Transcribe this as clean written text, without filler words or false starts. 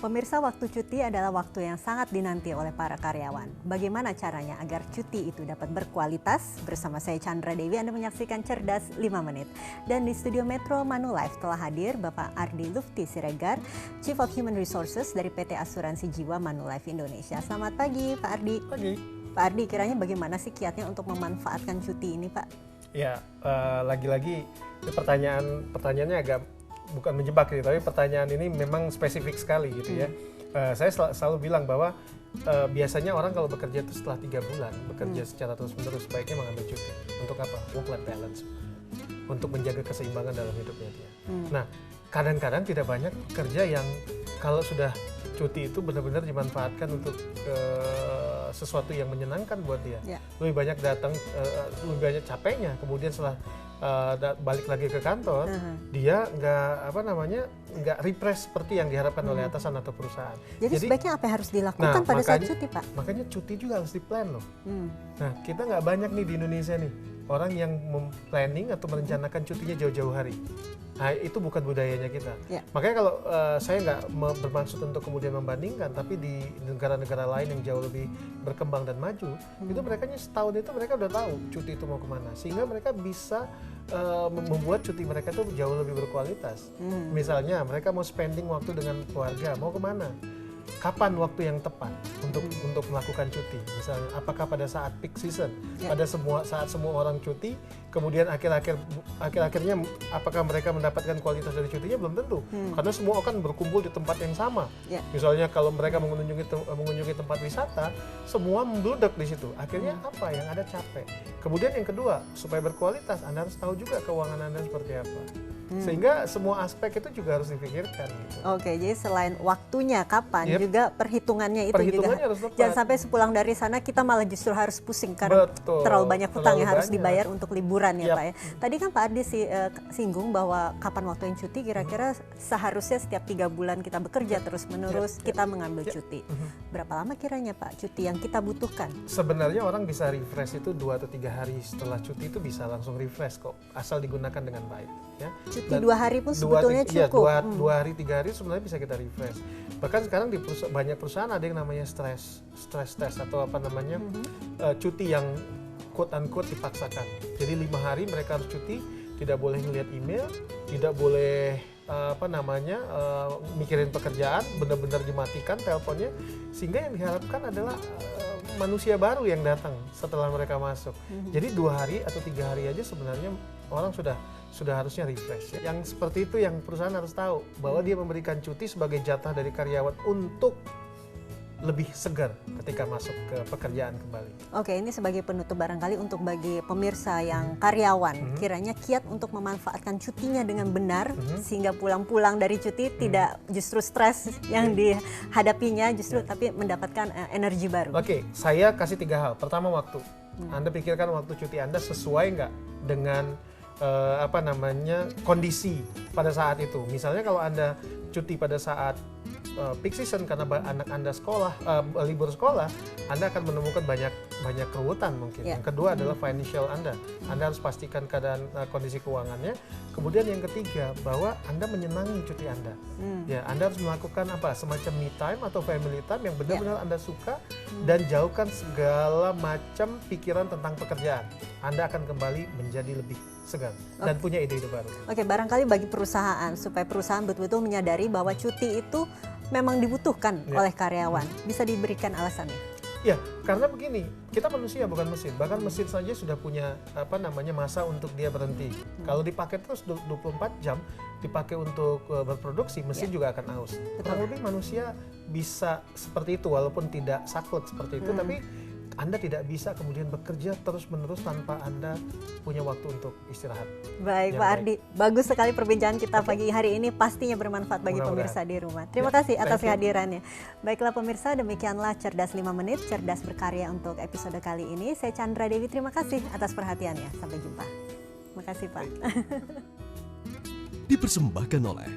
Pemirsa, waktu cuti adalah waktu yang sangat dinanti oleh para karyawan. Bagaimana caranya agar cuti itu dapat berkualitas? Bersama saya Chandra Dewi, Anda menyaksikan Cerdas 5 Menit. Dan di studio Metro Manulife telah hadir Bapak Ardi Lufti Siregar, Chief of Human Resources dari PT Asuransi Jiwa Manulife Indonesia. Selamat pagi Pak Ardi. Pagi. Pak Ardi, kiranya bagaimana sih kiatnya untuk memanfaatkan cuti ini Pak? Ya, lagi-lagi pertanyaannya agak bukan menjebak gitu, tapi pertanyaan ini memang spesifik sekali gitu ya. Saya selalu bilang bahwa biasanya orang kalau bekerja itu setelah 3 bulan bekerja secara terus-menerus, sebaiknya mengambil cuti. Untuk apa? Work-life balance, untuk menjaga keseimbangan dalam hidupnya dia. Nah, kadang-kadang tidak banyak pekerja yang kalau sudah cuti itu benar-benar dimanfaatkan untuk sesuatu yang menyenangkan buat dia. Lebih banyak lebih banyak capeknya. Kemudian setelah balik lagi ke kantor, dia nggak refresh seperti yang diharapkan oleh atasan atau perusahaan. Jadi sebaiknya apa yang harus dilakukan pada saat cuti Pak? Makanya cuti juga harus di-plan loh. Nah, kita nggak banyak nih di Indonesia nih orang yang planning atau merencanakan cutinya jauh-jauh hari. Nah, itu bukan budayanya kita. Makanya kalau saya nggak bermaksud untuk kemudian membandingkan, tapi di negara-negara lain yang jauh lebih berkembang dan maju, itu mereka setahun itu mereka udah tahu cuti itu mau kemana, sehingga mereka bisa membuat cuti mereka itu jauh lebih berkualitas. Misalnya mereka mau spending waktu dengan keluarga, mau kemana? Kapan waktu yang tepat untuk melakukan cuti? Misalnya, apakah pada saat peak season, pada saat semua orang cuti, kemudian akhir-akhirnya apakah mereka mendapatkan kualitas dari cutinya? Belum tentu, karena semua akan berkumpul di tempat yang sama. Misalnya kalau mereka mengunjungi tempat wisata, semua membludak di situ. Akhirnya apa? Yang ada capek. Kemudian yang kedua, supaya berkualitas, Anda harus tahu juga keuangan Anda seperti apa. Sehingga semua aspek itu juga harus dipikirkan. Gitu. Oke, jadi selain waktunya kapan, juga perhitungannya itu juga harus tepat. Jangan sampai sepulang dari sana kita malah justru harus pusing karena terlalu banyak hutang yang harus dibayar untuk liburan ya Pak ya. Tadi kan Pak Ardi singgung bahwa kapan waktu yang cuti, kira-kira seharusnya setiap 3 bulan kita bekerja terus-menerus, kita mengambil cuti. Berapa lama kiranya Pak cuti yang kita butuhkan? Sebenarnya orang bisa refresh itu 2 atau 3 hari setelah cuti itu bisa langsung refresh kok, asal digunakan dengan baik. Ya. Cuti 2 hari pun sebetulnya cukup. 2 hari 3 hari sebenarnya bisa kita refresh. Bahkan sekarang di banyak perusahaan ada yang namanya stress test atau apa namanya cuti yang quote unquote dipaksakan. Jadi 5 hari mereka harus cuti, tidak boleh melihat email, tidak boleh mikirin pekerjaan, benar-benar dimatikan teleponnya, sehingga yang diharapkan adalah manusia baru yang datang setelah mereka masuk. Jadi 2 hari atau 3 hari aja sebenarnya orang sudah harusnya refresh. Yang seperti itu yang perusahaan harus tahu, bahwa dia memberikan cuti sebagai jatah dari karyawan untuk lebih segar ketika masuk ke pekerjaan kembali. Oke, ini sebagai penutup barangkali untuk bagi pemirsa yang karyawan, kiranya kiat untuk memanfaatkan cutinya dengan benar, sehingga pulang-pulang dari cuti tidak justru stres yang dihadapinya, justru tapi mendapatkan energi baru. Oke, saya kasih 3 hal. Pertama, waktu. Anda pikirkan waktu cuti Anda sesuai nggak dengan kondisi pada saat itu. Misalnya kalau Anda cuti pada saat peak season karena anak Anda libur sekolah, Anda akan menemukan banyak keruwetan mungkin. Yang kedua adalah financial Anda harus pastikan keadaan kondisi keuangannya. Kemudian yang ketiga, bahwa Anda menyenangi cuti Anda. Ya, Anda harus melakukan semacam me time atau family time yang benar-benar Anda suka, dan jauhkan segala macam pikiran tentang pekerjaan. Anda akan kembali menjadi lebih segar dan punya ide-ide baru. Oke, barangkali bagi perusahaan, supaya perusahaan betul-betul menyadari bahwa cuti itu memang dibutuhkan oleh karyawan. Bisa diberikan alasannya? Ya, karena begini, kita manusia bukan mesin. Bahkan mesin saja sudah punya masa untuk dia berhenti. Kalau dipakai terus 24 jam, dipakai untuk berproduksi, mesin juga akan aus. Kurang lebih manusia bisa seperti itu, walaupun tidak saklek seperti itu, tapi Anda tidak bisa kemudian bekerja terus-menerus tanpa Anda punya waktu untuk istirahat. Baik, Pak Ardi. Bagus sekali perbincangan kita pagi hari ini, pastinya bermanfaat bagi pemirsa di rumah. Terima kasih atas kehadirannya. Baiklah pemirsa, demikianlah Cerdas 5 Menit, cerdas berkarya untuk episode kali ini. Saya Chandra Dewi, terima kasih atas perhatiannya. Sampai jumpa. Terima kasih Pak. Dipersembahkan oleh